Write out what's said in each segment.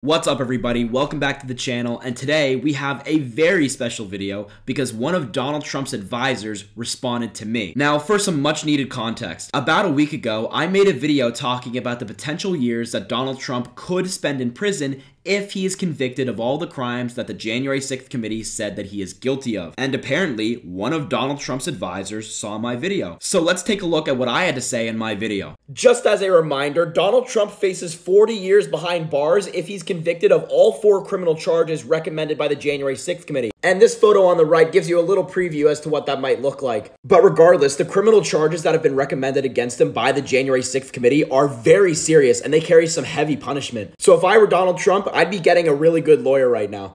What's up everybody, welcome back to the channel, and today we have a very special video because one of Donald Trump's advisors responded to me. Now for some much needed context, about a week ago I made a video talking about the potential years that Donald Trump could spend in prison if he is convicted of all the crimes that the January 6th committee said that he is guilty of. And apparently, one of Donald Trump's advisors saw my video. So let's take a look at what I had to say in my video. Just as a reminder, Donald Trump faces 40 years behind bars if he's convicted of all 4 criminal charges recommended by the January 6th committee. And this photo on the right gives you a little preview as to what that might look like. But regardless, the criminal charges that have been recommended against him by the January 6th committee are very serious and they carry some heavy punishment. So if I were Donald Trump, I'd be getting a really good lawyer right now.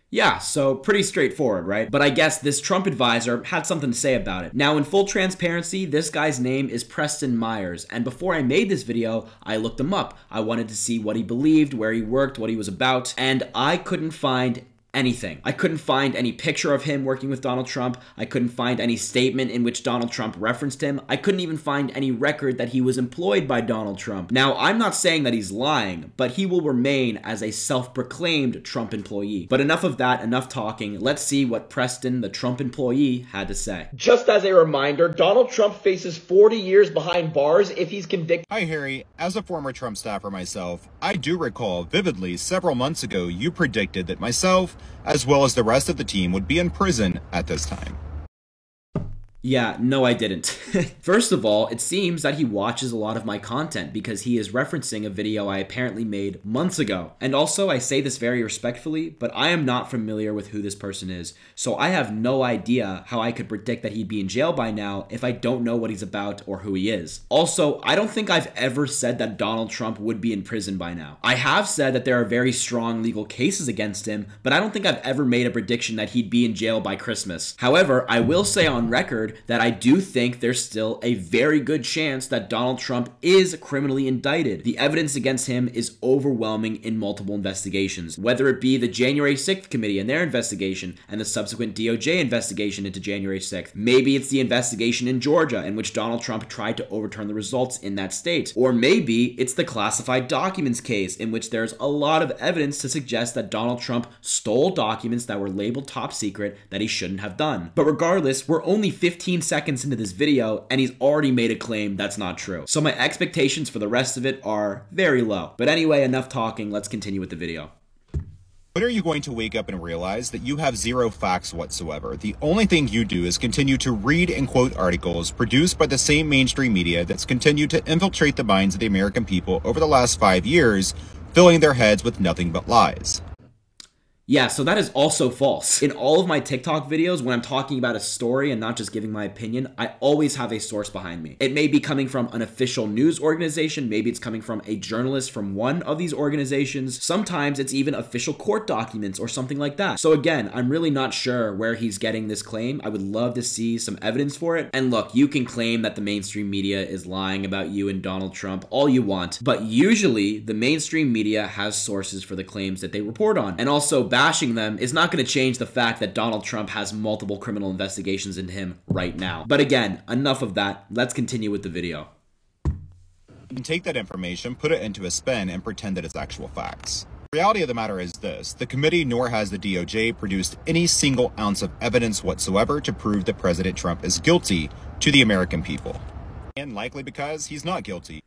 Yeah, so pretty straightforward, right? But I guess this Trump advisor had something to say about it. Now, in full transparency, this guy's name is Preston Myers, and before I made this video, I looked him up. I wanted to see what he believed, where he worked, what he was about, and I couldn't find anything. I couldn't find any picture of him working with Donald Trump. I couldn't find any statement in which Donald Trump referenced him. I couldn't even find any record that he was employed by Donald Trump. Now, I'm not saying that he's lying, but he will remain as a self-proclaimed Trump employee. But enough of that, enough talking. Let's see what Preston, the Trump employee, had to say. Just as a reminder, Donald Trump faces 40 years behind bars if he's convicted. Hi, Harry. As a former Trump staffer myself, I do recall vividly several months ago you predicted that myself, as well as the rest of the team, would be in prison at this time. Yeah, no I didn't. First of all, it seems that he watches a lot of my content because he is referencing a video I apparently made months ago. And also, I say this very respectfully, but I am not familiar with who this person is, so I have no idea how I could predict that he'd be in jail by now if I don't know what he's about or who he is. Also, I don't think I've ever said that Donald Trump would be in prison by now. I have said that there are very strong legal cases against him, but I don't think I've ever made a prediction that he'd be in jail by Christmas. However, I will say on record that I do think there's still a very good chance that Donald Trump is criminally indicted. The evidence against him is overwhelming in multiple investigations, whether it be the January 6th committee and their investigation and the subsequent DOJ investigation into January 6th. Maybe it's the investigation in Georgia in which Donald Trump tried to overturn the results in that state. Or maybe it's the classified documents case in which there's a lot of evidence to suggest that Donald Trump stole documents that were labeled top secret that he shouldn't have done. But regardless, we're only 15 seconds into this video and he's already made a claim that's not true. So my expectations for the rest of it are very low. But anyway, enough talking, let's continue with the video. When are you going to wake up and realize that you have zero facts whatsoever? The only thing you do is continue to read and quote articles produced by the same mainstream media that's continued to infiltrate the minds of the American people over the last 5 years, filling their heads with nothing but lies. Yeah, so that is also false. In all of my TikTok videos, when I'm talking about a story and not just giving my opinion, I always have a source behind me. It may be coming from an official news organization, maybe it's coming from a journalist from one of these organizations, sometimes it's even official court documents or something like that. So again, I'm really not sure where he's getting this claim. I would love to see some evidence for it. And look, you can claim that the mainstream media is lying about you and Donald Trump all you want, but usually the mainstream media has sources for the claims that they report on. And also, bashing them is not going to change the fact that Donald Trump has multiple criminal investigations into him right now. But again, enough of that. Let's continue with the video. You can take that information, put it into a spin, and pretend that it's actual facts. The reality of the matter is this: the committee nor has the DOJ produced any single ounce of evidence whatsoever to prove that President Trump is guilty to the American people. And likely because he's not guilty.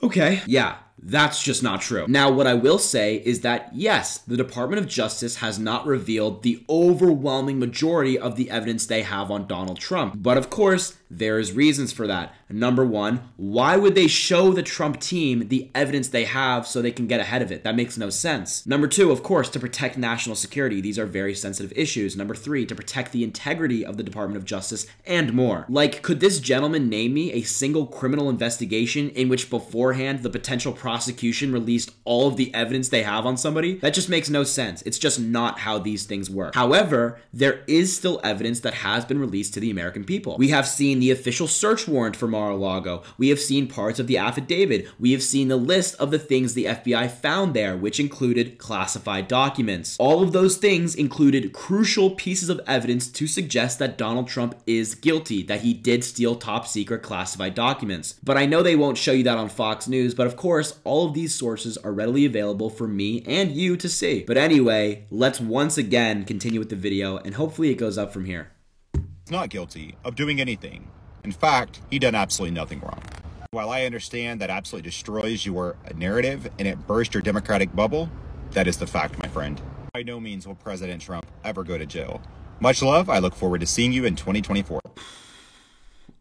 Okay, yeah, that's just not true. Now, what I will say is that, yes, the Department of Justice has not revealed the overwhelming majority of the evidence they have on Donald Trump. But of course, there's reasons for that. Number one, why would they show the Trump team the evidence they have so they can get ahead of it? That makes no sense. Number two, of course, to protect national security. These are very sensitive issues. Number three, to protect the integrity of the Department of Justice and more. Like, could this gentleman name me a single criminal investigation in which beforehand the potential prosecution released all of the evidence they have on somebody? That just makes no sense. It's just not how these things work. However, there is still evidence that has been released to the American people. We have seen the official search warrant for Mar-a-Lago. We have seen parts of the affidavit. We have seen the list of the things the FBI found there, which included classified documents. All of those things included crucial pieces of evidence to suggest that Donald Trump is guilty, that he did steal top secret classified documents. But I know they won't show you that on Fox News, but of course, all of these sources are readily available for me and you to see. But anyway, let's once again continue with the video, and hopefully it goes up from here. He's not guilty of doing anything. In fact, he done absolutely nothing wrong. While I understand that absolutely destroys your narrative and it bursts your Democratic bubble, that is the fact, my friend. By no means will President Trump ever go to jail. Much love. I look forward to seeing you in 2024.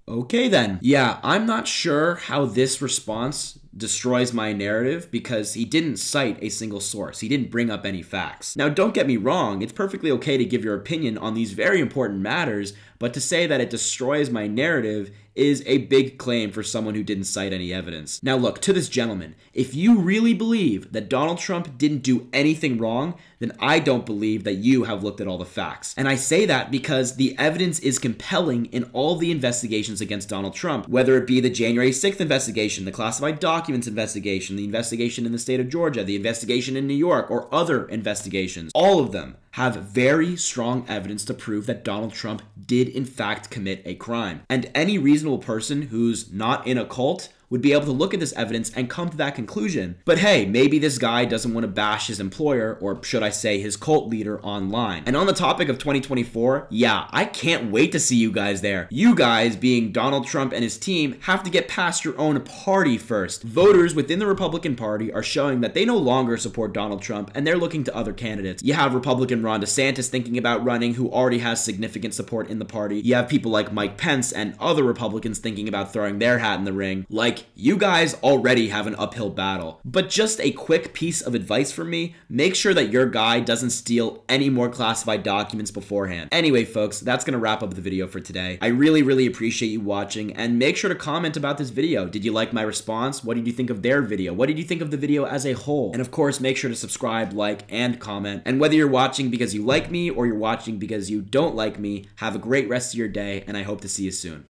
Okay then. Yeah, I'm not sure how this response destroys my narrative because he didn't cite a single source. He didn't bring up any facts. Now, don't get me wrong. It's perfectly okay to give your opinion on these very important matters, but to say that it destroys my narrative is a big claim for someone who didn't cite any evidence. Now look, to this gentleman, if you really believe that Donald Trump didn't do anything wrong, then I don't believe that you have looked at all the facts. And I say that because the evidence is compelling in all the investigations against Donald Trump, whether it be the January 6th investigation, the classified documents investigation, the investigation in the state of Georgia, the investigation in New York, or other investigations. All of them have very strong evidence to prove that Donald Trump did in fact commit a crime. And any reasonable person who's not in a cult would be able to look at this evidence and come to that conclusion. But hey, maybe this guy doesn't want to bash his employer, or should I say his cult leader, online. And on the topic of 2024, yeah, I can't wait to see you guys there. You guys, being Donald Trump and his team, have to get past your own party first. Voters within the Republican Party are showing that they no longer support Donald Trump and they're looking to other candidates. You have Republican Ron DeSantis thinking about running, who already has significant support in the party. You have people like Mike Pence and other Republicans thinking about throwing their hat in the ring. Like, you guys already have an uphill battle. But just a quick piece of advice from me, make sure that your guy doesn't steal any more classified documents beforehand. Anyway, folks, that's gonna wrap up the video for today. I really appreciate you watching, and make sure to comment about this video. Did you like my response? What did you think of their video? What did you think of the video as a whole? And of course, make sure to subscribe, like, and comment. And whether you're watching because you like me or you're watching because you don't like me, have a great rest of your day, and I hope to see you soon.